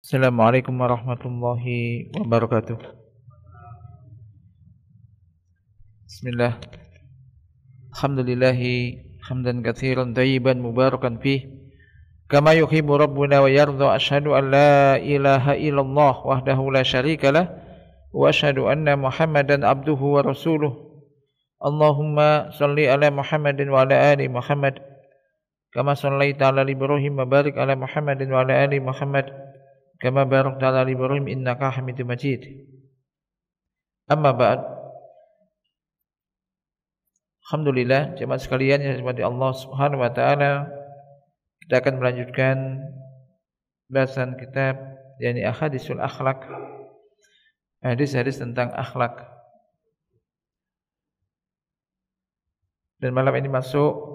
Assalamualaikum warahmatullahi wabarakatuh. Bismillah. Alhamdulillahi hamdan katsiran thayyiban mubarakan fih kama yuhibbu rabbuna wa yarda. Asyhadu an la ilaha illallah wahdahu la syarikalah wa asyhadu anna Muhammadan abduhu wa rasuluh. Allahumma shalli ala Muhammadin wa ala ali Muhammad kama shallaita ala Ibrahim wa barik ala Muhammadin wa ala ali Muhammad kama barakta ala Ibrahim innaka Hamidum Majid. Amma ba'd. Alhamdulillah jemaah sekalian yang dirahmati Allah Subhanahu wa taala, kita akan melanjutkan bahasan kitab yakni Ahadisul Akhlaq, hadis-hadis tentang akhlak. Dan malam ini masuk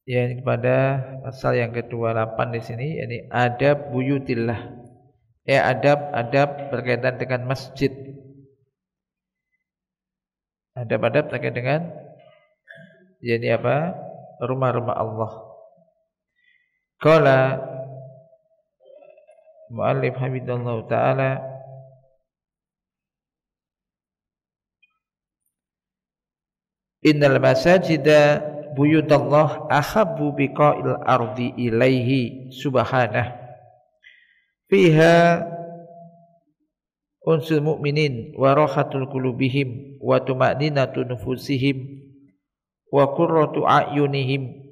yakni pada pasal yang ke-28 di sini, yakni adab buyutillah. Adab-adab berkaitan dengan masjid. Adab-adab terkait dengan yakni apa? Rumah-rumah Allah. Qala muallif hamidallahu taala, innal masajida buyutallah ahabbu biqa'il ardi ilaihi subhanah fiha unsul mu'minin wa rahatul qulubihim wa tuma'ninatu nufusihim wa qurratu a'yunihim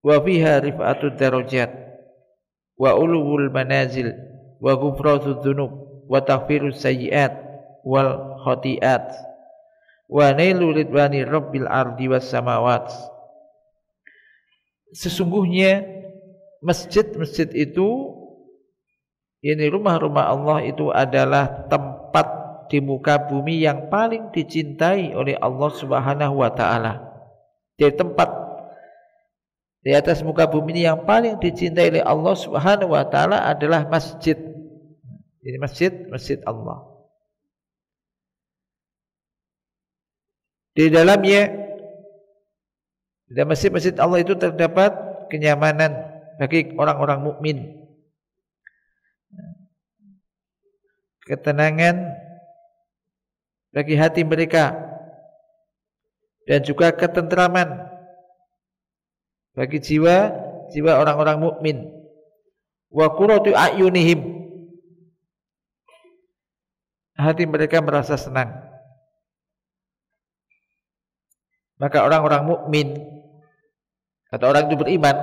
wa fiha rif'atud darajat wa ulul manazil wa ghufratud dzunub wa taghfirus sayyi'at wal khati'at wa nailu ridwani rabbil ardi was samawat. Sesungguhnya masjid-masjid itu, ini rumah-rumah Allah itu adalah tempat di muka bumi yang paling dicintai oleh Allah Subhanahu wa taala. Jadi tempat di atas muka bumi ini yang paling dicintai oleh Allah Subhanahu wa taala adalah masjid. Ini masjid Allah. Di dalamnya, di masjid-masjid Allah itu terdapat kenyamanan bagi orang-orang mukmin, ketenangan bagi hati mereka, dan juga ketentraman bagi jiwa orang-orang mukmin. Wa qurratu a'yunihim, hati mereka merasa senang. Maka orang-orang mukmin, kata orang itu beriman,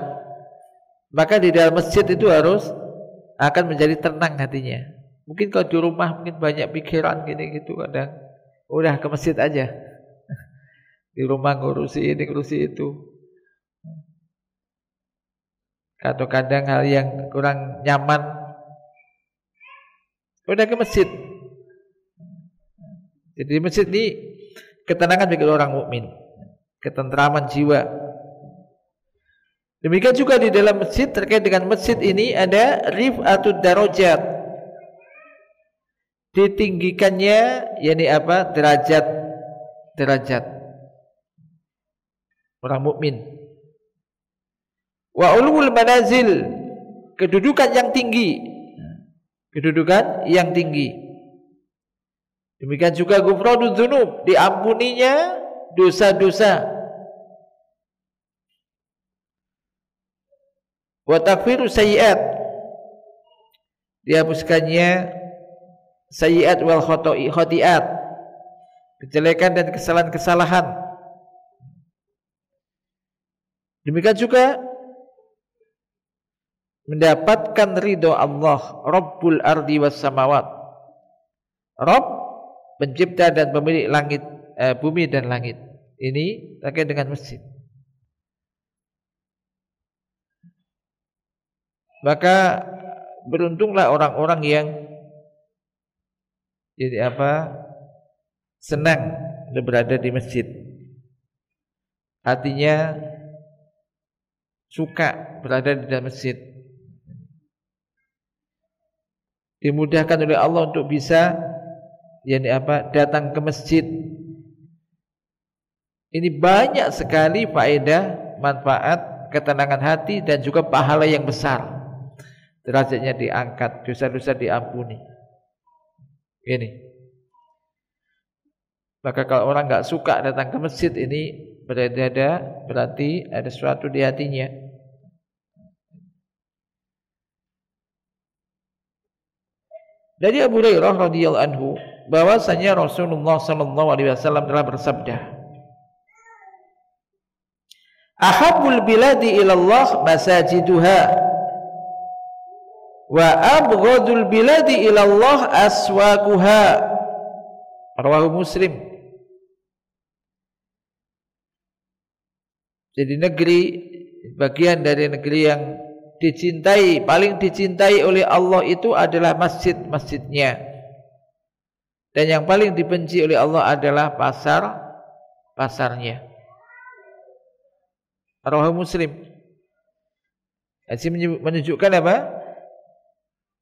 maka di dalam masjid itu harus akan menjadi tenang hatinya. Mungkin kalau di rumah mungkin banyak pikiran gini gitu, kadang udah ke masjid aja. Di rumah ngurusi ini, ngurusi itu. Atau kadang hal yang kurang nyaman, udah ke masjid. Jadi di masjid ini ketenangan bagi orang mukmin, ketentraman jiwa. Demikian juga di dalam masjid, terkait dengan masjid ini ada rif'atud darajat, ditinggikannya yakni apa? Derajat orang mukmin. Wa ulul manazil, kedudukan yang tinggi. Demikian juga ghufranudz dzunub, diampuninya dosa-dosa. Wa taghfirus sayyi'at, dihapuskannya sayyi'at wal khati'at, kejelekan dan kesalahan-kesalahan. Demikian juga mendapatkan ridho Allah, Rabbul ardi was samawat, Rabb pencipta dan pemilik langit, bumi dan langit. Ini terkait dengan masjid. Maka beruntunglah orang-orang yang jadi senang berada di masjid. Hatinya suka berada di dalam masjid. Dimudahkan oleh Allah untuk bisa datang ke masjid. Ini banyak sekali faedah, manfaat ketenangan hati dan juga pahala yang besar. Derajatnya diangkat, dosa-dosa diampuni. Ini. Maka kalau orang enggak suka datang ke masjid ini berarti ada sesuatu di hatinya. Dari Abu Hurairah radhiyallahu anhu bahwasanya Rasulullah sallallahu alaihi wasallam telah bersabda, "Ahabbul biladi ila Allah masajiduha wa abghadul biladi ila Allah aswaquha." Rawahu Muslim. Jadi negeri, bagian dari negeri yang dicintai, paling dicintai oleh Allah itu adalah masjid-masjidnya. Dan yang paling dibenci oleh Allah adalah pasar-pasarnya. Rawahu Muslim. Ini menunjukkan apa?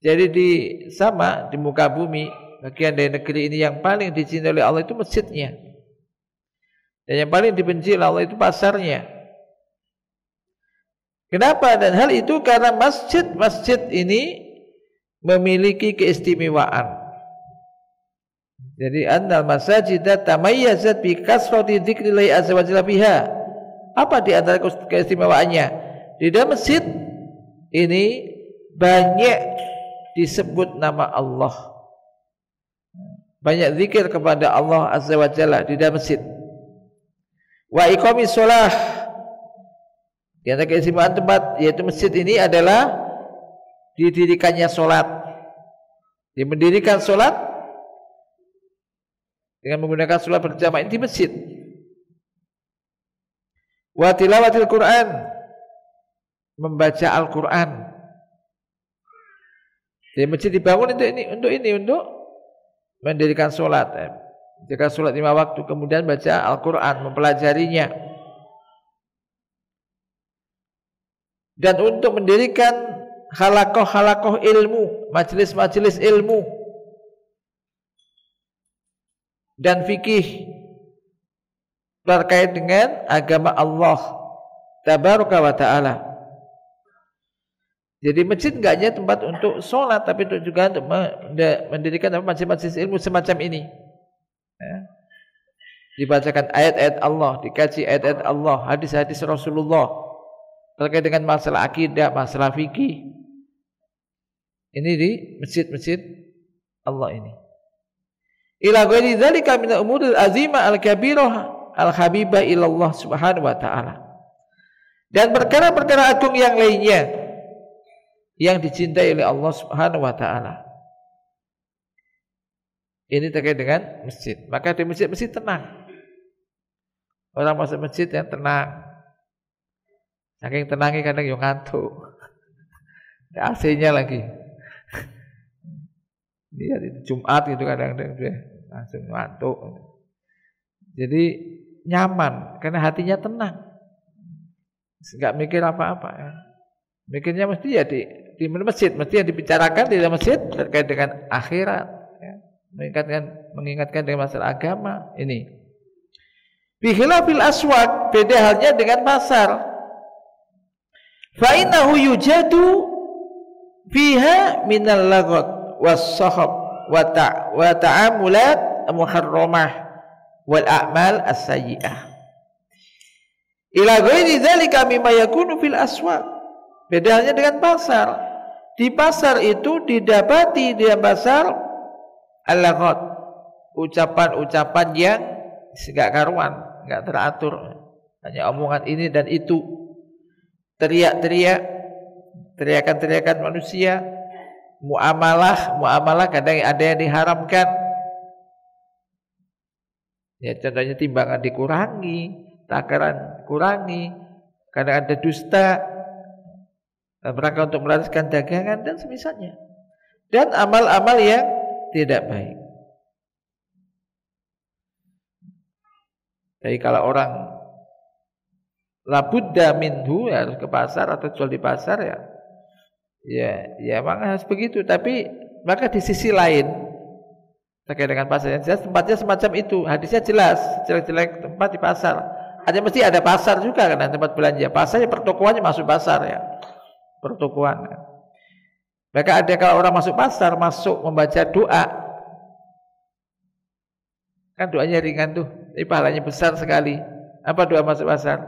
Jadi di muka bumi, bagian dari negeri ini yang paling dicintai oleh Allah itu masjidnya. Dan yang paling dibenci oleh Allah itu pasarnya. Kenapa? Dan hal itu karena masjid-masjid ini memiliki keistimewaan. Jadi annal masajidat tamayyazat bi kasrati dzikrillah azza wa jalla biha. Apa di antara keistimewaannya? Di dalam masjid ini banyak disebut nama Allah. Banyak zikir kepada Allah azza wa jalla di dalam masjid. Wa iqamis shalah. Di antara keistimewaan tempat yaitu masjid ini adalah didirikannya sholat. Dia mendirikan sholat dengan menggunakan sholat berjamaah di masjid. Wa tilawatil Quran, membaca Al-Quran. Jadi masjid dibangun untuk mendirikan sholat. Jika sholat 5 waktu, kemudian baca Al-Quran, mempelajarinya. Dan untuk mendirikan halakoh-halakoh ilmu, majelis-majelis ilmu dan fikih terkait dengan agama Allah tabaraka wa ta'ala. Jadi masjid enggak hanya tempat untuk sholat, tapi juga untuk mendirikan majelis-majelis ilmu semacam ini. Dibacakan ayat-ayat Allah, dikaji ayat-ayat Allah, hadis-hadis Rasulullah terkait dengan masalah akidah, masalah fikih. Ini di masjid-masjid Allah ini. Ila ghairi dzalika min al-umuril azimah al-kabirah al-habibah ila Allah Subhanahu wa taala. Dan perkara-perkara agung yang lainnya yang dicintai oleh Allah Subhanahu wa taala. Ini terkait dengan masjid. Maka di masjid tenang. Orang masuk masjid yang tenang. Saking tenangnya kadang yang ngantuk. AC-nya lagi. Dia Jumat gitu kadang-kadang dia langsung ngantuk. Jadi nyaman karena hatinya tenang. Enggak mikir apa-apa ya. Mikirnya mesti ya di masjid, mesti yang dibicarakan di dalam masjid terkait dengan akhirat ya. Mengingatkan dengan masalah agama ini. Bi khilafil aswaq, beda halnya dengan pasar. Fa innahu yujadu fiha minal laghat was-sahab wa ta'amulat muharramah wal a'mal as-sayyi'ah. Ila ghairi dzalika mimma yakunu fil aswaq. Beda halnya dengan pasar. Di pasar itu didapati di pasar al-laghat, ucapan-ucapan yang enggak karuan, enggak teratur, hanya omongan ini dan itu. Teriakan-teriakan manusia, muamalah kadang ada yang diharamkan. Ya contohnya timbangan dikurangi, takaran kurangi, kadang ada dusta, mereka untuk melaraskan dagangan dan semisalnya. Dan amal-amal yang tidak baik. Jadi kalau orang labudda minhu ya harus ke pasar atau jual di pasar ya memang harus begitu. Tapi maka di sisi lain terkait dengan pasar yang jelas tempatnya semacam itu, hadisnya jelas jelek-jelek tempat di pasar. ada mesti ada pasar juga kan, tempat belanja. Pasarnya pertokoannya masuk pasar ya. Pertokoan. Maka ada kalau orang masuk pasar, masuk membaca doa. Kan doanya ringan tuh, tapi pahalanya besar sekali. Apa doa masuk pasar?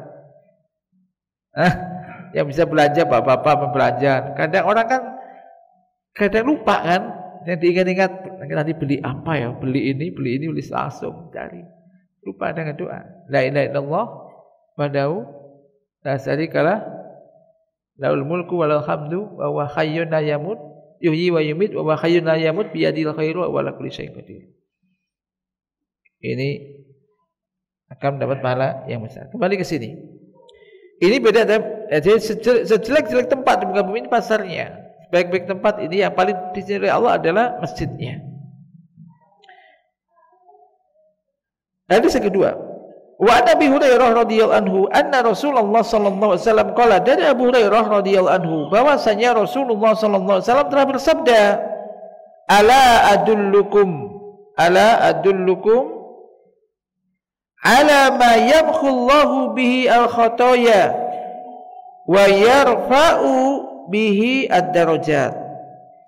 Yang bisa belanja bapak-bapak membelanja. Kadang orang kan kadang lupa kan, yang diingat-ingat nanti beli apa ya, beli ini langsung cari. Lupa dengan doa. La ilaha illallah wahdahu la syarikalah lahul mulku walal hamdu wa huwa hayyun la yamut yuhyi wa yumiit wa huwa hayyun la yamut biyadil khairu wa ala kulli syai'in qadir. Ini akan mendapat pahala yang besar. Kembali ke sini. Ini beda, jadi sejelek-jelek tempat di muka bumi ini pasarnya. Baik-baik tempat ini yang paling dicintai Allah adalah masjidnya. Hadis yang kedua, wa Abi Hurairah radhiyallahu anhu anna Rasulullah sallallahu alaihi wasallam qala, dari Abu Hurairah radhiyallahu anhu bahwasanya Rasulullah sallallahu alaihi wasallam telah bersabda, ala adullukum ala ma yamkhullahu bihi al-khataya wa yarfa'u bihi ad-darajat.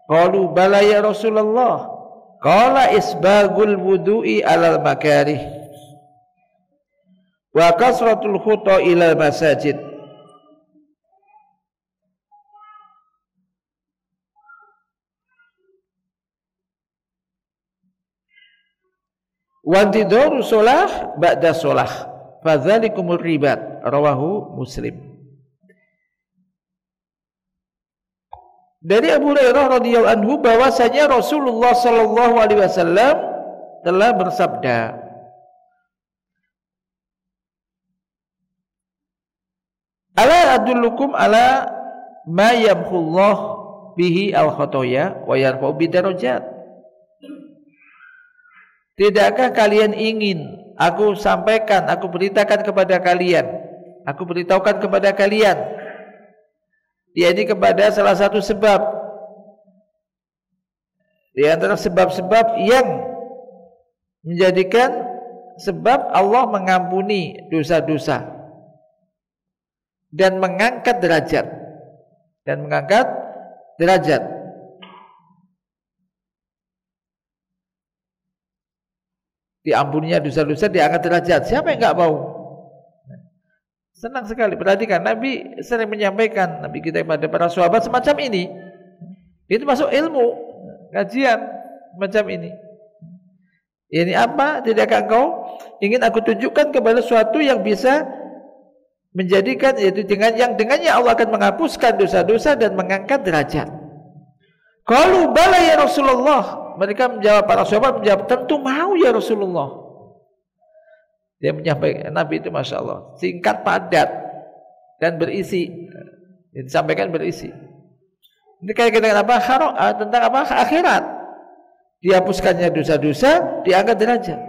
Qalu bala ya Rasulullah. Qala isbagul wudu'i alal makarih wa kasratul khuta ilal masajid. Wa tidaru sholah ba'da sholah fadzalikumur ribat, rawahu Muslim. Dari Abu Hurairah radhiyallahu anhu bahwasanya Rasulullah sallallahu alaihi wasallam telah bersabda, ala adullukum ala ma yamkhullah bihi al-khotoya wa yarfa'u bidarajat. Tidakkah kalian ingin aku sampaikan, aku beritahukan kepada kalian, yakni kepada salah satu sebab di antara sebab-sebab yang menjadikan sebab Allah mengampuni dosa-dosa dan mengangkat derajat. Diampuninya dosa-dosa, diangkat derajat. Siapa yang enggak mau? Senang sekali. Perhatikan, Nabi sering menyampaikan, Nabi kita kepada para sahabat semacam ini. Itu masuk ilmu, kajian macam ini. Ini apa? Tidakkah engkau ingin aku tunjukkan kepada sesuatu yang bisa menjadikan, yaitu dengannya Allah akan menghapuskan dosa-dosa dan mengangkat derajat. Qalu bala ya Rasulullah. Mereka menjawab, para sahabat menjawab, tentu mau ya Rasulullah. Dia menyampaikan, Nabi itu Masya Allah singkat, padat dan berisi. Disampaikan berisi. Ini kayak dengan apa? Tentang apa? Akhirat. Dihapuskannya dosa-dosa, diangkat derajat.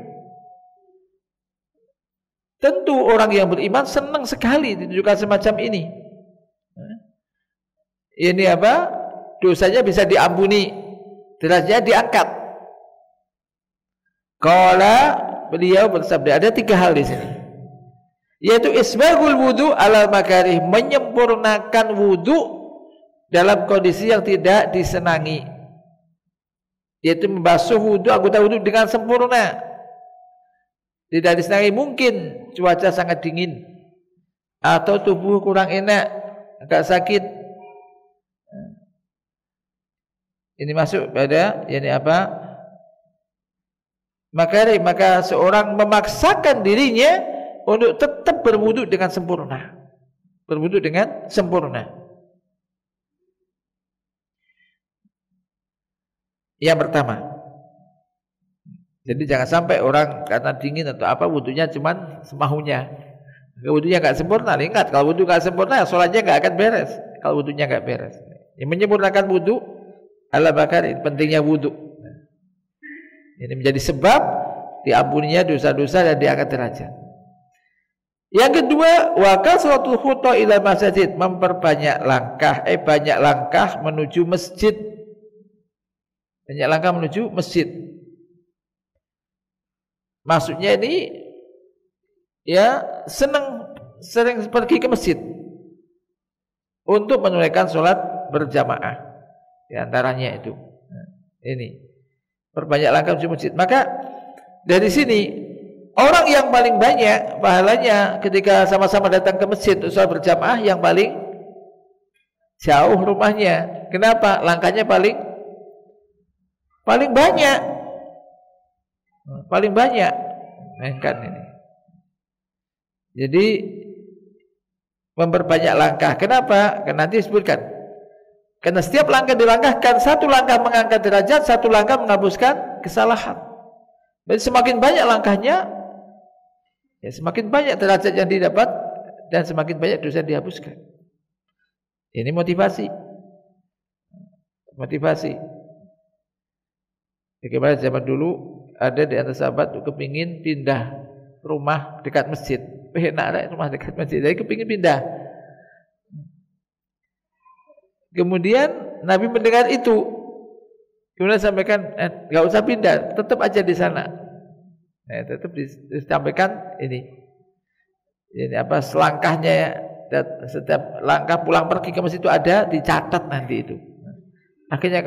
Tentu orang yang beriman senang sekali ditunjukkan semacam ini. Ini apa? Dosanya bisa diampuni, derajatnya diangkat. Qala, beliau bersabda, ada 3 hal di sini. Yaitu isbagul wudu alal makarih, menyempurnakan wudu dalam kondisi yang tidak disenangi. Yaitu membasuh wudu, anggota wudu dengan sempurna. Tidak disenangi, mungkin cuaca sangat dingin atau tubuh kurang enak, agak sakit. Ini masuk pada yakni apa? Maka seorang memaksakan dirinya untuk tetap berwudu dengan sempurna. Berwudu dengan sempurna. Yang pertama. Jadi jangan sampai orang karena dingin atau apa wudunya cuman semahunya. Wudunya enggak sempurna. Ingat, kalau wudu enggak sempurna, sholatnya enggak akan beres. Kalau wudunya enggak beres. Yang menyempurnakan wudu ala bakar, pentingnya wudu. Ini menjadi sebab diampuninya dosa-dosa dan diangkat derajat. Yang kedua, wa kasratul khuta ila masjid, memperbanyak langkah, banyak langkah menuju masjid. Banyak langkah menuju masjid. Maksudnya ini ya sering pergi ke masjid untuk menunaikan sholat berjamaah. Di antaranya itu. Nah, ini perbanyak langkah menuju masjid. Maka dari sini orang yang paling banyak pahalanya ketika sama-sama datang ke masjid untuk sholat berjamaah yang paling jauh rumahnya. Kenapa? Langkahnya paling banyak. Paling banyak. Kan ini. Jadi memperbanyak langkah. Kenapa? Karena nanti disebutkan. Karena setiap langkah dilangkahkan, satu langkah mengangkat derajat, satu langkah menghapuskan kesalahan. Dan semakin banyak langkahnya, ya semakin banyak derajat yang didapat dan semakin banyak dosa yang dihapuskan. Ini motivasi. Bagaimana zaman dulu ada di antara sahabat kepingin pindah rumah dekat masjid. Enak rumah dekat masjid, jadi kepingin pindah. Kemudian Nabi mendengar itu, kemudian sampaikan, nggak usah pindah, tetap aja di sana. Tetap disampaikan ini apa selangkahnya, setiap langkah pulang pergi ke masjid itu ada dicatat nanti itu. Akhirnya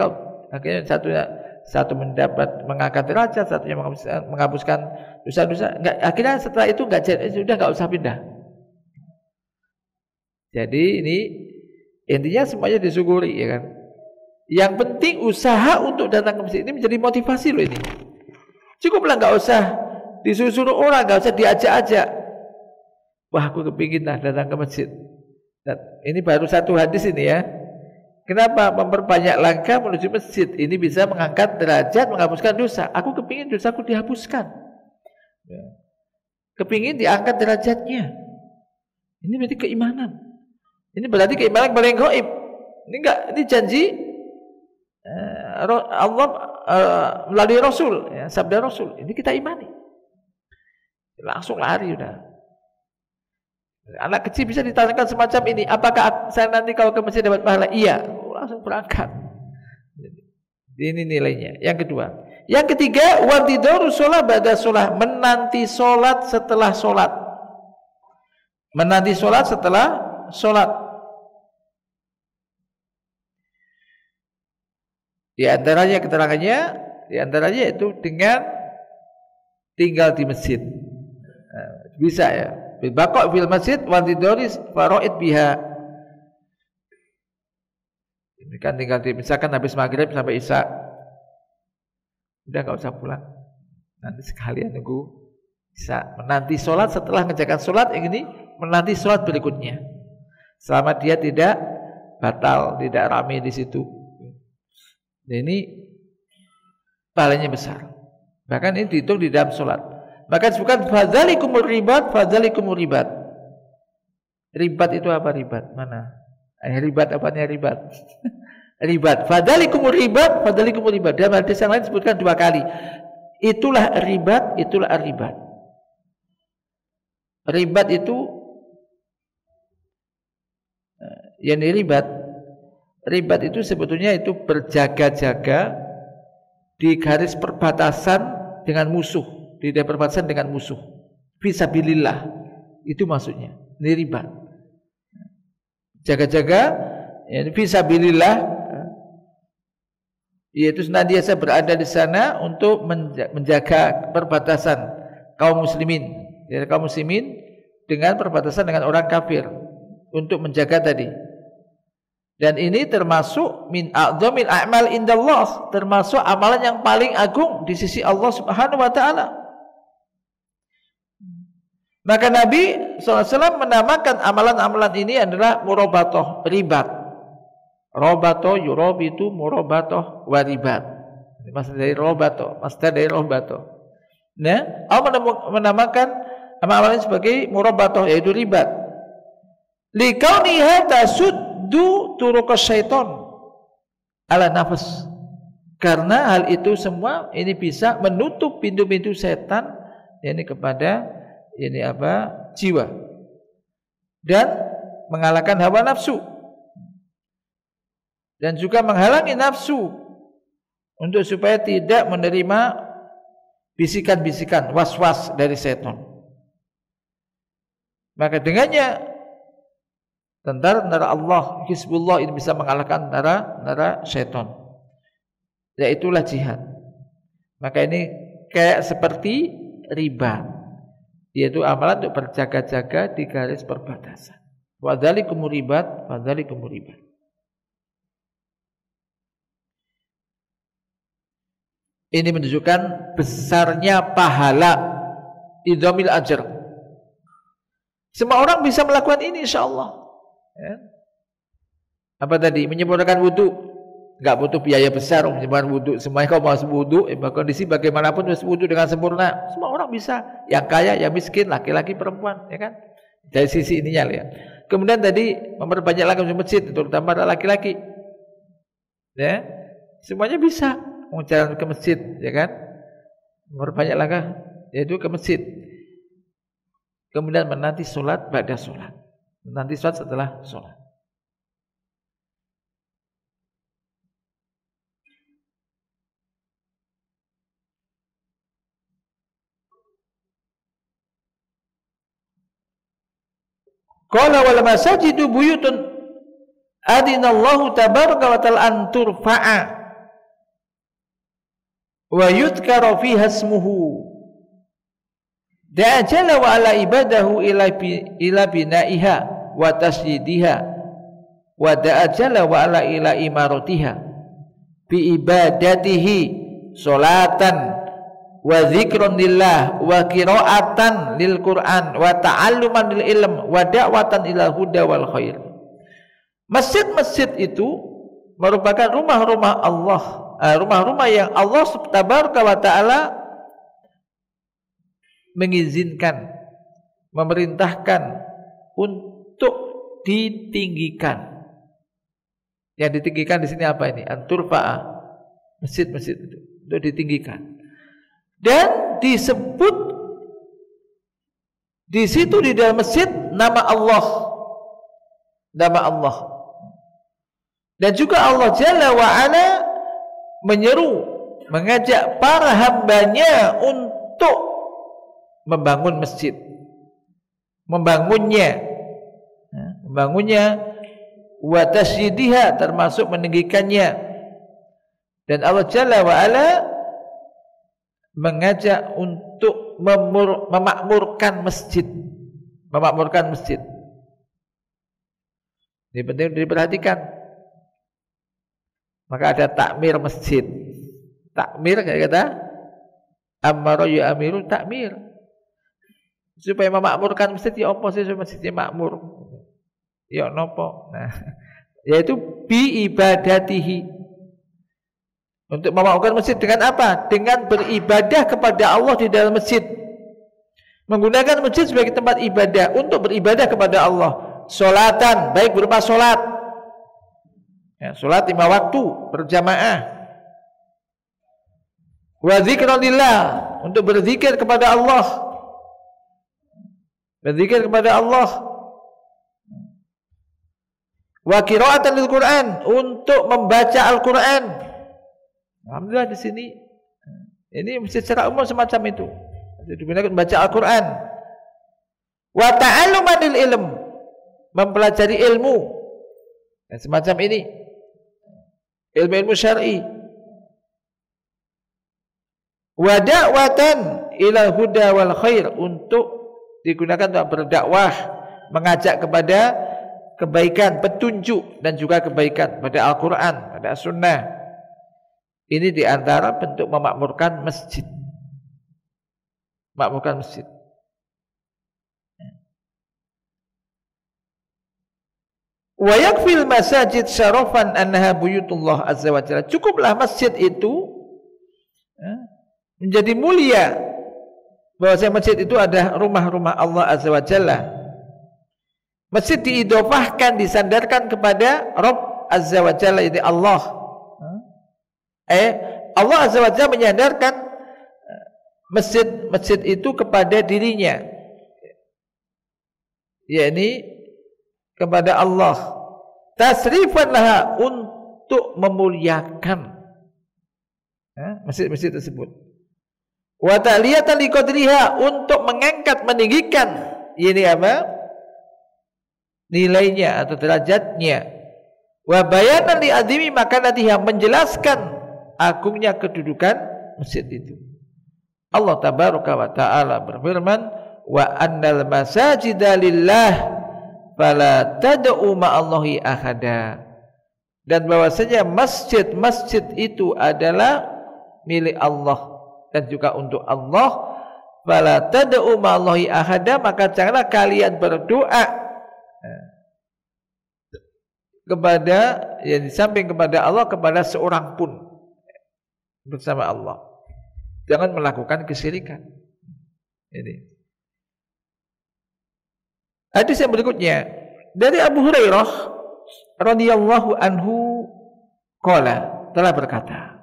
satu mendapat mengangkat derajat, satunya menghapuskan dosa-dosa. Akhirnya setelah itu nggak usah pindah. Jadi ini intinya semuanya disyukuri, ya kan. Yang penting usaha untuk datang ke masjid ini menjadi motivasi loh ini. Cukuplah nggak usah disuruh orang, nggak usah diajak-ajak. Wah, aku kepingin lah datang ke masjid. Dan ini baru satu hadis ini ya. Kenapa? Memperbanyak langkah menuju masjid. Ini bisa mengangkat derajat, menghapuskan dosa. Aku kepingin dosaku dihapuskan. Kepingin diangkat derajatnya. Ini berarti keimanan. Ini berarti keimanan paling gaib. Ini janji Allah melalui Rasul, ya, sabda Rasul. Ini kita imani. Langsung lari udah. Anak kecil bisa ditanyakan semacam ini, apakah saya nanti kalau ke masjid dapat pahala? Iya, langsung berangkat. Ini nilainya. Yang kedua. Yang ketiga, wartidaru sholat ba'da sholat, menanti sholat setelah sholat. Menanti sholat setelah sholat. Di antaranya keterangannya, di antaranya itu dengan tinggal di masjid. Bisa ya. Baqo' fil masjid wa tidoris faraid biha. Kan tinggal di, misalkan habis maghrib sampai isya, udah nggak usah pulang, nanti sekalian nunggu isya, menanti sholat setelah mengerjakan sholat yang ini, menanti sholat berikutnya, selama dia tidak batal, tidak ramai di situ. Ini pahalanya besar. Bahkan ini dihitung di dalam sholat. Maka disebutkan fadzalikumur ribat, fadzalikumur ribat. Ribat itu apa ribat? Mana? Ribat apanya ribat? Ribat. Fadzalikumur ribat, fadzalikumur ribat. Dalam hadis yang lain disebutkan 2 kali. Itulah ribat, itulah ribat. Ribat itu yang ribat itu sebetulnya itu berjaga-jaga di garis perbatasan dengan musuh. Di daerah perbatasan dengan musuh, fisabilillah, itu maksudnya. Ini ribat. Jaga-jaga, ya, fisabilillah, yaitu senantiasa berada di sana untuk menjaga perbatasan kaum muslimin, ya, kaum muslimin dengan perbatasan dengan orang kafir, untuk menjaga tadi. Dan ini termasuk min a'dzamil a'mal indallah, termasuk amalan yang paling agung di sisi Allah Subhanahu wa taala. Maka Nabi SAW menamakan amalan-amalan ini adalah murabatoh, ribat. Robato, yurobitu, murabatoh, waribat. Ini maksud dari robato, maksud dari robato. Nah, Allah menamakan amalan ini sebagai murabatoh, yaitu ribat. Likauniha tasuddu turuqas syaiton ala nafas. Karena hal itu semua ini bisa menutup pintu-pintu setan, yakni kepada ini apa? Jiwa, dan mengalahkan hawa nafsu, dan juga menghalangi nafsu untuk supaya tidak menerima bisikan-bisikan was-was dari setan. Maka dengannya tentara Allah, Hizbullah ini bisa mengalahkan tentara syaitan. Yaitulah jihad. Maka ini kayak seperti riba, yaitu amalan untuk berjaga-jaga di garis perbatasan. Wa dzalikumur ribat, wa dzalikumur ribat. Ini menunjukkan besarnya pahala, idhamil ajr. Semua orang bisa melakukan ini insyaallah. Ya. Apa tadi? Menyempurnakan wudu, enggak butuh biaya besar untuk menyempurnakan wudu. Semuanya kalau mau wudu, kondisi bagaimanapun harus wudu dengan sempurna. Semua orang bisa, yang kaya, yang miskin, laki-laki, perempuan, ya kan? Dari sisi ininya lihat. Kemudian tadi memperbanyak lagi masjid, terutama para laki-laki. Ya, semuanya bisa jalan ke masjid, ya kan? Memperbanyak lagi, yaitu ke masjid. Kemudian menanti sholat, ba'da sholat. Menanti sholat setelah sholat. Qala wal masajidu buyutun adinallahu tabaraka wa ta'ala an turfa'a wa yudhkara fiha ismuhu da'ajala wa ala ibadahu ila bina'iha wa tasyidiha wa da'ajala wa ala ila imaratiha bi ibadatihi sholatan wa dzikran lillah wa qiraatan lil Qur'an wa ta'alluman lil ilm wa da'watan ila huda wal khair. Masjid-masjid itu merupakan rumah-rumah Allah, rumah-rumah yang Allah Tabaraka wa taala mengizinkan, memerintahkan untuk ditinggikan. Yang ditinggikan di sini apa ini? Anturfa'a, masjid-masjid itu untuk ditinggikan. Dan disebut di situ di dalam masjid nama Allah, dan juga Allah Jalla wa Ala menyeru, mengajak para hambanya untuk membangun masjid, membangunnya, wa tasyidiha, termasuk meninggikannya. Dan Allah Jalla wa Ala mengajak untuk memakmurkan masjid, Ini penting diperhatikan. Maka ada takmir masjid. Takmir kayak kata amara ya amiru takmir. Supaya memakmurkan masjid, ya apa sih supaya masjidnya makmur? Ya nopo? Nah, yaitu bi ibadatihi. Untuk memakmurkan masjid dengan apa? Dengan beribadah kepada Allah di dalam masjid. Menggunakan masjid sebagai tempat ibadah untuk beribadah kepada Allah. Sholatan, baik berupa sholat, ya, sholat 5 waktu berjamaah. Wa dzikrillah, untuk berzikir kepada Allah. Berzikir kepada Allah. Wa qiraatan lil Qur'an, untuk membaca Al-Qur'an. Alhamdulillah di sini ini masjid secara umum semacam itu. Digunakan membaca Al-Qur'an. Wa ta'alluman lil ilm, mempelajari ilmu. Dan semacam ini. Ilmu-ilmu syar'i. Wa da'watan ila huda wal khair, untuk digunakan untuk berdakwah, mengajak kepada kebaikan, petunjuk dan juga kebaikan pada Al-Qur'an, pada Sunnah. Ini diantara bentuk memakmurkan masjid. Makmurkan masjid. Wa yakfil masajid syarafan annaha buyutullah azza wa jalla. Cukuplah masjid itu menjadi mulia, bahwasanya masjid itu adalah rumah-rumah Allah azza wa jalla. Masjid diidhofahkan, disandarkan kepada Rabb azza wa jalla, yaitu Allah. Allah azza wa jalla menyandarkan masjid itu kepada dirinya, yakni kepada Allah. Tasrifan laha, untuk memuliakan masjid-masjid tersebut. Wa ta'liyatan liqadriha, untuk mengangkat, meninggikan ini apa? nilainya atau derajatnya. Wa bayanan li adimi makanatiha, menjelaskan agungnya kedudukan masjid itu. Allah tabaraka wa taala berfirman, wa annal masajida lillah fala tad'u ma'allahi ahada. Dan bahwasanya masjid-masjid itu adalah milik Allah dan juga untuk Allah. Fala tad'u ma'allahi ahada, maka janganlah kalian berdoa kepada, ya di samping kepada Allah, kepada seorang pun bersama Allah. Jangan melakukan kesyirikan. Ini. Hadis yang berikutnya dari Abu Hurairah radhiyallahu anhu qala, telah berkata,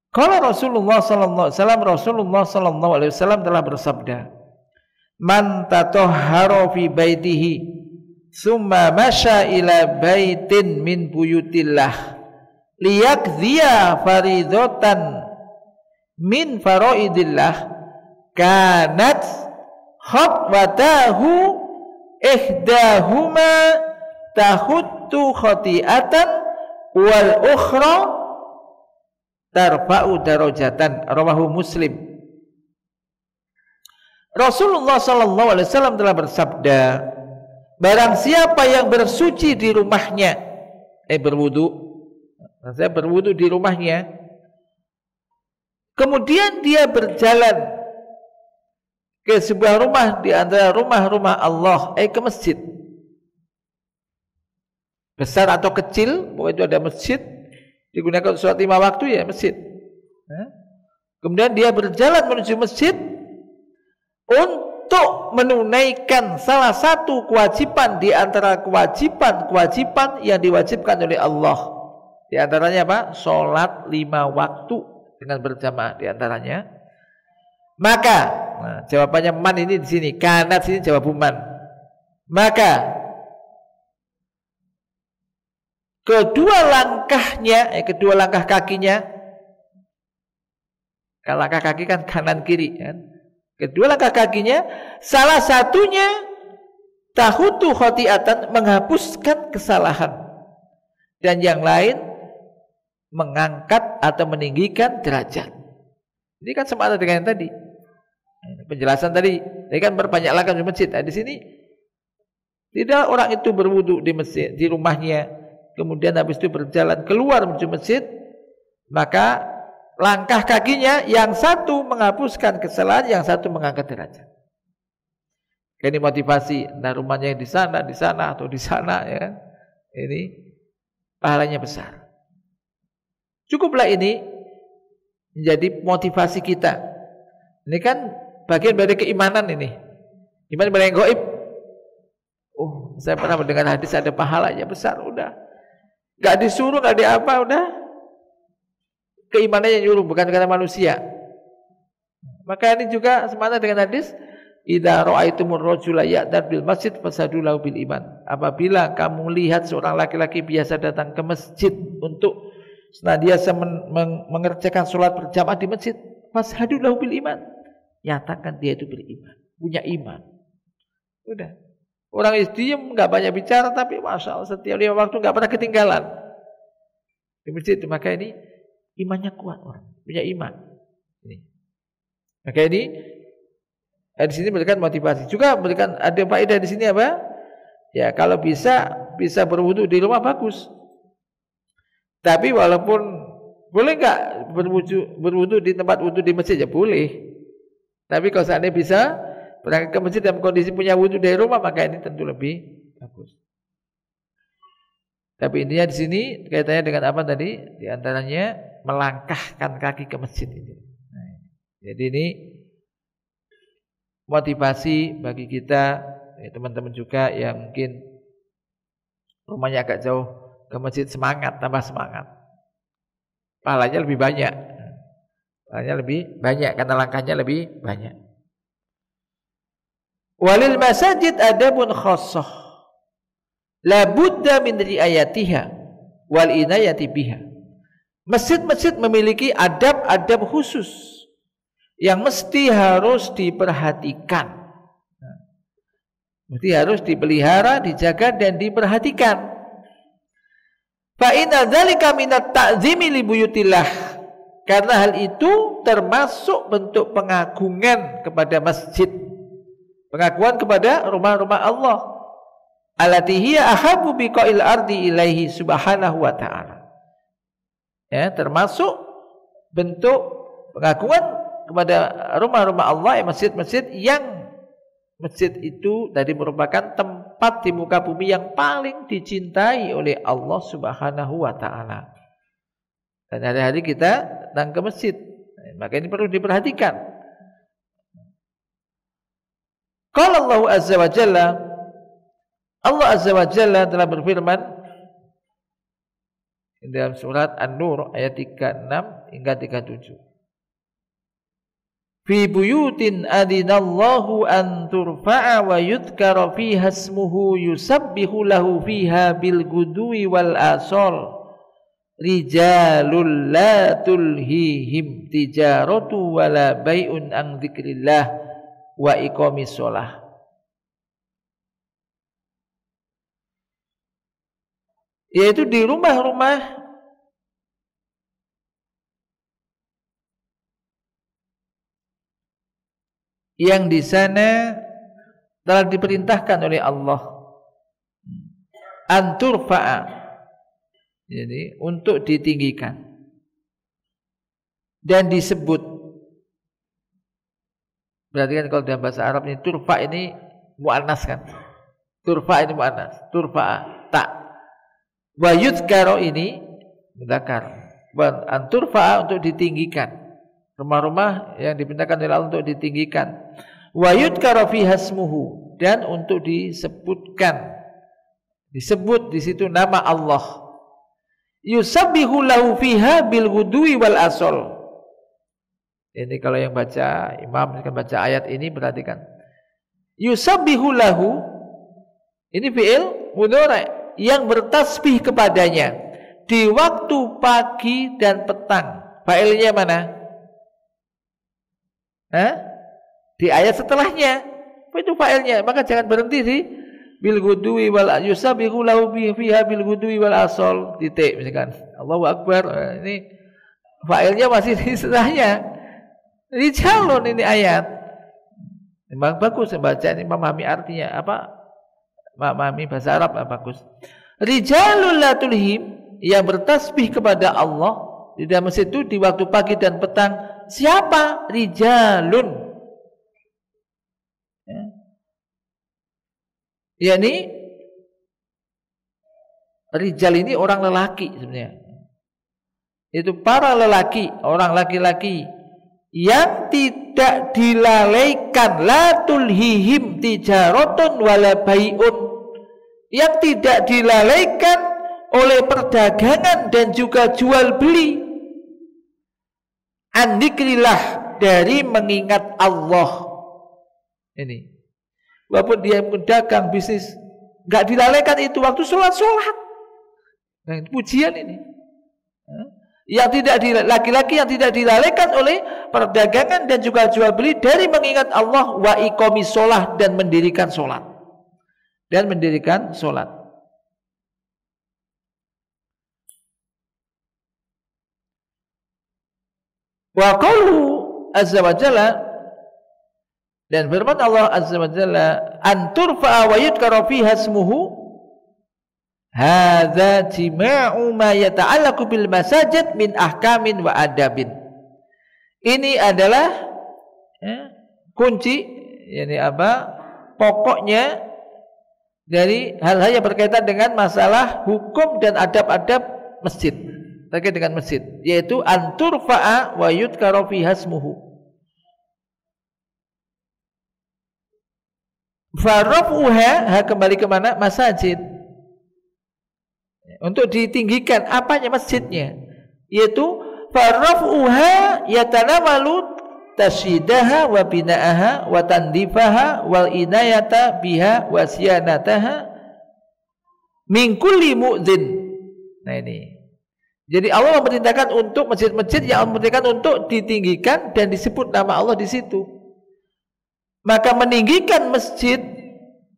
qala Rasulullah sallallahu alaihi wasallam, Rasulullah sallallahu alaihi wasallam telah bersabda, man tatahhara fi baitihi summa masya ila baitin min buyutillah liyakziya faridatan min faraidillah kanat khatwatahu ihdahuma tahuttu khati'atan wal ukhra tarfa'u darajatan. Rawahu Muslim. Rasulullah sallallahu alaihi wasallam telah bersabda, barang siapa yang bersuci di rumahnya, saya berwudu di rumahnya, kemudian dia berjalan ke sebuah rumah di antara rumah-rumah Allah, ke masjid, besar atau kecil, pokoknya itu ada masjid, digunakan untuk sholat 5 waktu, ya masjid. Kemudian dia berjalan menuju masjid untuk menunaikan salah satu kewajiban di antara kewajiban-kewajiban yang diwajibkan oleh Allah. Di antaranya apa? Sholat 5 waktu dengan berjamaah di antaranya. Maka, jawabannya man ini di sini, kanat sini jawab man. Maka kedua langkah kakinya, kalau langkah kaki kan kanan kiri kan? Kedua langkah kakinya, salah satunya tahutu khotiatan, menghapuskan kesalahan, dan yang lain mengangkat atau meninggikan derajat. Ini kan sama dengan yang tadi. Penjelasan tadi kan berbanyak langkah di masjid. Di sini tidak, orang itu berwudu di masjid, di rumahnya, kemudian habis itu berjalan keluar menuju masjid, maka langkah kakinya yang satu menghapuskan kesalahan, yang satu mengangkat derajat. Ini motivasi, nah rumahnya yang di sana atau di sana, ya kan? Ini pahalanya besar. Cukuplah ini menjadi motivasi kita. Ini kan bagian dari keimanan ini. Iman pada yang gaib. Saya pernah mendengar hadis ada pahalanya besar, udah. Gak disuruh, gak diapa, udah. Keimanannya nyuruh, bukan karena manusia. Maka ini juga semana dengan hadis, idza ra'aitumur rajula ya'tar bil masjid fasadu lahu bil iman. Apabila kamu lihat seorang laki-laki biasa datang ke masjid untuk senantiasa mengerjakan sholat berjamaah di masjid, fasadu lahu bil iman, nyatakan dia itu beriman, punya iman. Udah. Orang diem, nggak banyak bicara, tapi masya Allah setiap 5 waktu nggak pernah ketinggalan di masjid. Maka ini imannya kuat, orang punya iman. Ini. Maka ini di sini memberikan motivasi. Juga memberikan ada faedah di sini apa? Ya kalau bisa berwudu di rumah bagus. Tapi walaupun boleh nggak berwudu di tempat wudu di masjid, ya boleh. Tapi kalau seandainya bisa berangkat ke masjid dalam kondisi punya wudu dari rumah, maka ini tentu lebih bagus. Tapi intinya di sini kaitannya dengan apa tadi? Di antaranya melangkahkan kaki ke masjid ini. Jadi ini motivasi bagi kita, teman-teman juga yang mungkin rumahnya agak jauh ke masjid, semangat, tambah semangat. Pahalanya lebih banyak. Pahalanya lebih banyak karena langkahnya lebih banyak. Walil masajid adabun khassah la budda min riayatiha wal inayati biha. Masjid-masjid memiliki adab-adab khusus yang mesti harus diperhatikan Mesti harus dipelihara, dijaga dan diperhatikan. Fa inna dzalika minat ta'zimi li buyutillah. Karena hal itu termasuk bentuk pengagungan kepada masjid. Pengagungan kepada rumah-rumah Allah. Allati hiya ahabbu biqa'il ardi ilaihi subhanahu wa ta'ala. Ya, termasuk bentuk pengagungan kepada rumah-rumah Allah, masjid-masjid yang masjid itu tadi merupakan tempat di muka bumi yang paling dicintai oleh Allah subhanahu wa ta'ala. Dan hari-hari kita datang ke masjid, maka ini perlu diperhatikan. Qala Allah azza wa jalla, Allah azza wa jalla telah berfirman dalam surat An-Nur ayat 36 hingga 37. Fi buyutin adinallahu an turfa'a wa yudhkara fiha ismuhu yusabbihu lahu fiha bil gudwi wal asal. Rijalul la tulhihim tijaratu wala bai'un an dzikrillah wa iqamis shalah. Yaitu di rumah-rumah yang di sana telah diperintahkan oleh Allah anturfa'a, jadi untuk ditinggikan dan disebut. Berarti kan kalau dalam bahasa Arab ini turfa ini muannas kan. Turfa ini muannas, turfa tak. Wa yudhkara ini mudzakkar. Wa anturfa untuk ditinggikan. Rumah-rumah yang diperintahkan oleh Allah untuk ditinggikan. Wa yudhkara fiha ismuhu, dan untuk disebutkan. Disebut di situ nama Allah. Yusabbihu lahu fiha bil ghudwi wal asal. Ini kalau yang baca imam kan baca ayat ini perhatikan. Yusabbihu lahu ini fi'il mudhari' yang bertasbih kepadanya di waktu pagi dan petang. Fa'ilnya mana? Di ayat setelahnya. Apa itu fa'ilnya? Maka jangan berhenti di bil ghudwi wal yusabbihu lahu fiha bil ghudwi wal asal titik misalkan Allahu akbar. Ini fa'ilnya masih di setelahnya. Rijalun ini ayat. Memang bagus membaca ini, memahami artinya apa? Memahami bahasa Arab bagus. Rijalul la tulhim, yang bertasbih kepada Allah di dalam masjid itu di waktu pagi dan petang. Siapa? Rijalun. Yani rijal ini orang lelaki sebenarnya. Itu para lelaki, orang laki-laki yang tidak dilalaikan, la tulhihim tijaratun wala bai'un, yang tidak dilalaikan oleh perdagangan dan juga jual beli, an dzikrillah, dari mengingat Allah. Ini walaupun dia mendagang bisnis, enggak dilalaikan itu waktu sholat. Nah, pujian ini. Yang tidak laki-laki yang tidak dilalaikan oleh perdagangan dan juga jual beli dari mengingat Allah, wa iqamis shalah, dan mendirikan sholat. Wa qauluhu azza wa jalla, dan firman Allah azza wa jalla, an turfa'a wa yudhkara fiha ismuhu, hadza jima'u ma yata'allaqu bil masajid min ahkamin wa adabin. Ini adalah kunci, yakni apa? Pokoknya dari hal-hal yang berkaitan dengan masalah hukum dan adab-adab masjid, terkait dengan masjid, yaitu an turfa'a wa yudhkara fiha ismuhu. Farafuha, kembali ke mana? Masajid. Untuk ditinggikan apanya? Masjidnya. Yaitu farafuha yatanamalu tasyidaha wa bina'aha wa tandifaha wal inayata biha wa siyanataha min kulli mu'dzin. Nah ini. Jadi Allah memerintahkan untuk masjid-masjid yang Allah memerintahkan untuk ditinggikan dan disebut nama Allah di situ. Maka meninggikan masjid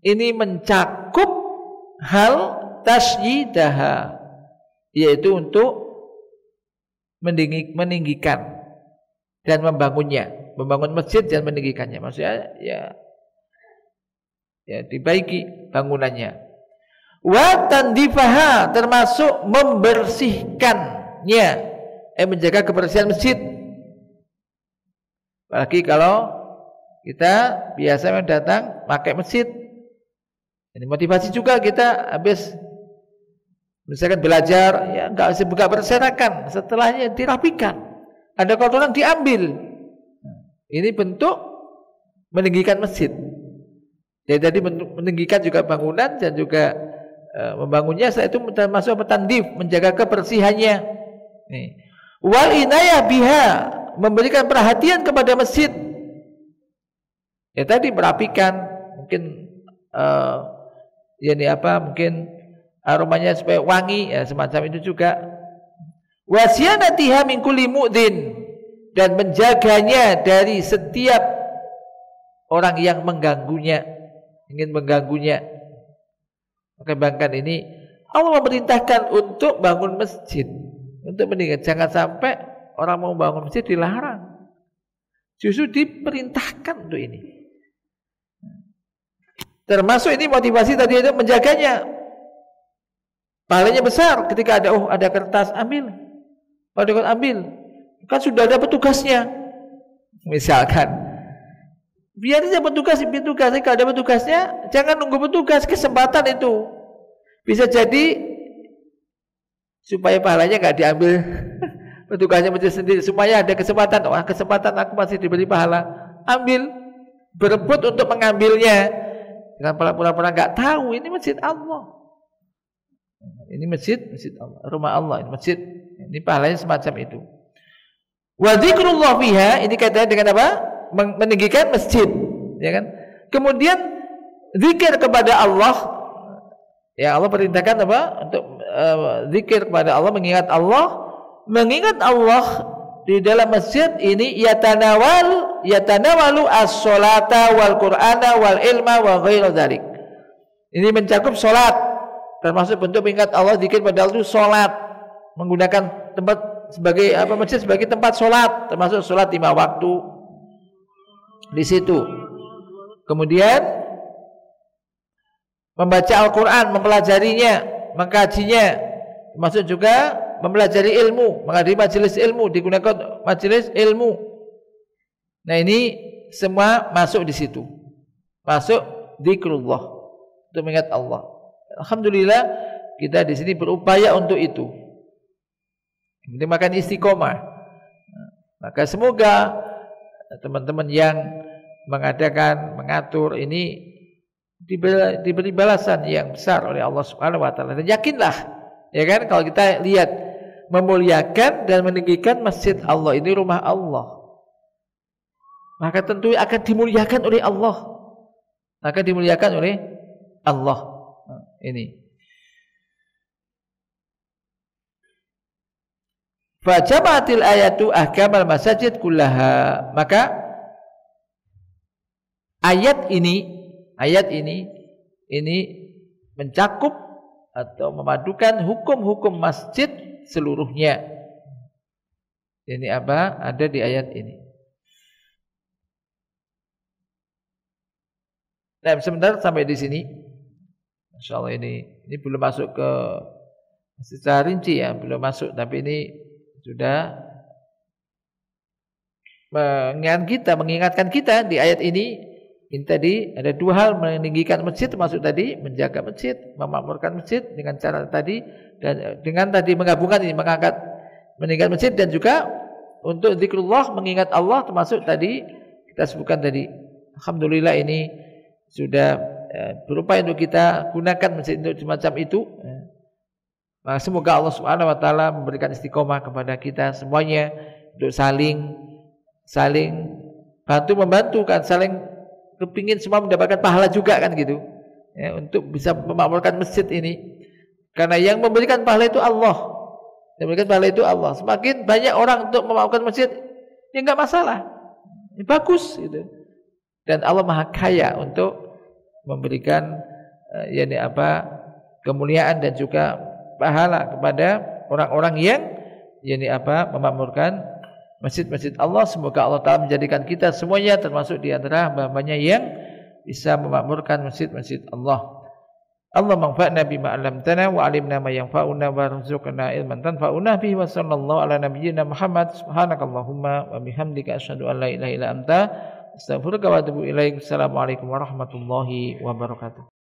ini mencakup hal tasyidaha, yaitu untuk meninggikan dan membangunnya, membangun masjid dan meninggikannya. Maksudnya ya dibaiki bangunannya. Wa tandifaha, termasuk membersihkannya, menjaga kebersihan masjid. Apalagi kalau kita biasa datang pakai masjid. Ini motivasi juga, kita habis misalkan belajar, ya enggak berserakan, setelahnya dirapikan. Ada kotoran diambil. Ini bentuk meninggikan masjid. Jadi meninggikan juga bangunan dan juga membangunnya, itu termasuk tandif, menjaga kebersihannya. Wal inayah biha, memberikan perhatian kepada masjid. Ya tadi merapikan, mungkin mungkin aromanya supaya wangi, ya semacam itu juga. Wasyanatiha min kulli mu'din, dan menjaganya dari setiap orang yang mengganggunya, ingin mengganggunya. Maka bahkan ini Allah memerintahkan untuk bangun masjid, untuk meningkat. Jangan sampai orang mau bangun masjid dilarang, justru diperintahkan untuk ini. Termasuk ini motivasi tadi itu menjaganya. Pahalanya besar ketika ada kertas, ambil. Kan sudah ada petugasnya. Misalkan, biar aja petugas. Kalau ada petugasnya, jangan nunggu petugas, kesempatan itu. Bisa jadi supaya pahalanya nggak diambil petugasnya sendiri, supaya ada kesempatan. Wah, kesempatan aku masih diberi pahala. Ambil, berebut untuk mengambilnya. Dengan pura-pura nggak tahu, ini masjid Allah. Ini masjid Allah, rumah Allah, ini masjid. Ini pahalanya semacam itu. Wa dzikrullah fiha, ini kaitannya dengan apa? Meninggikan masjid, ya kan? Kemudian zikir kepada Allah. Ya, Allah perintahkan apa? Untuk zikir kepada Allah, mengingat Allah. Mengingat Allah di dalam masjid ini yatanawalu as-salata wal qur'ana wal ilma wa ghairu dzalik. Ini mencakup salat, termasuk bentuk mengingat Allah, zikir pada Allah itu salat, menggunakan tempat sebagai masjid sebagai tempat salat, termasuk salat 5 waktu di situ. Kemudian membaca Al-Qur'an, mempelajarinya, mengkajinya, termasuk juga mempelajari ilmu, menghadiri majelis ilmu, digunakan majelis ilmu. Nah, ini semua masuk di situ. Masuk zikrullah, untuk mengingat Allah. Alhamdulillah kita di sini berupaya untuk itu. Ini makan istiqomah. Maka semoga teman-teman yang mengatur ini diberi balasan yang besar oleh Allah Subhanahu wa taala. Dan yakinlah, ya kan, kalau kita lihat memuliakan dan meninggikan masjid Allah, ini rumah Allah, maka tentu akan dimuliakan oleh Allah. Akan dimuliakan oleh Allah. Ini. Fajamatil ayatu ahkamal masajid kullaha. Maka ayat ini mencakup atau memadukan hukum-hukum masjid seluruhnya. Ini apa? Ada di ayat ini. Nah, sebentar sampai di sini. Insyaallah ini belum masuk ke secara rinci, ya, belum masuk, tapi ini sudah mengingatkan kita di ayat ini. Ini tadi ada 2 hal, meninggikan masjid, termasuk tadi menjaga masjid, memakmurkan masjid dengan cara tadi, dan dengan tadi menggabungkan ini, mengangkat meninggikan masjid, dan juga untuk zikrullah, mengingat Allah, termasuk tadi kita sebutkan tadi. Alhamdulillah ini sudah berupaya untuk kita gunakan masjid untuk semacam itu. Maka semoga Allah Subhanahu wa taala memberikan istiqomah kepada kita semuanya untuk saling bantu membantu, kan, saling kepingin semua mendapatkan pahala juga, kan gitu, ya, untuk bisa memakmurkan masjid ini. Karena yang memberikan pahala itu Allah. Yang memberikan pahala itu Allah. Semakin banyak orang untuk memakmurkan masjid, ya enggak masalah, ya, bagus gitu. Dan Allah Maha Kaya untuk memberikan kemuliaan dan juga pahala kepada orang-orang yang memakmurkan masjid-masjid Allah. Semoga Allah Ta'ala menjadikan kita semuanya termasuk di antara hamba-hambanya yang bisa memakmurkan masjid-masjid Allah. Allah manfa'na bima 'allamtana wa 'allimna ma yanfa'una warzuqna ilman tanfa'una bihi wa sallallahu ala nabiyyina Muhammad. Subhanakallahumma wa bihamdika asyhadu an la ilaha illa anta astaghfiruka wa atubu ilaik. Assalamualaikum warahmatullahi wabarakatuh.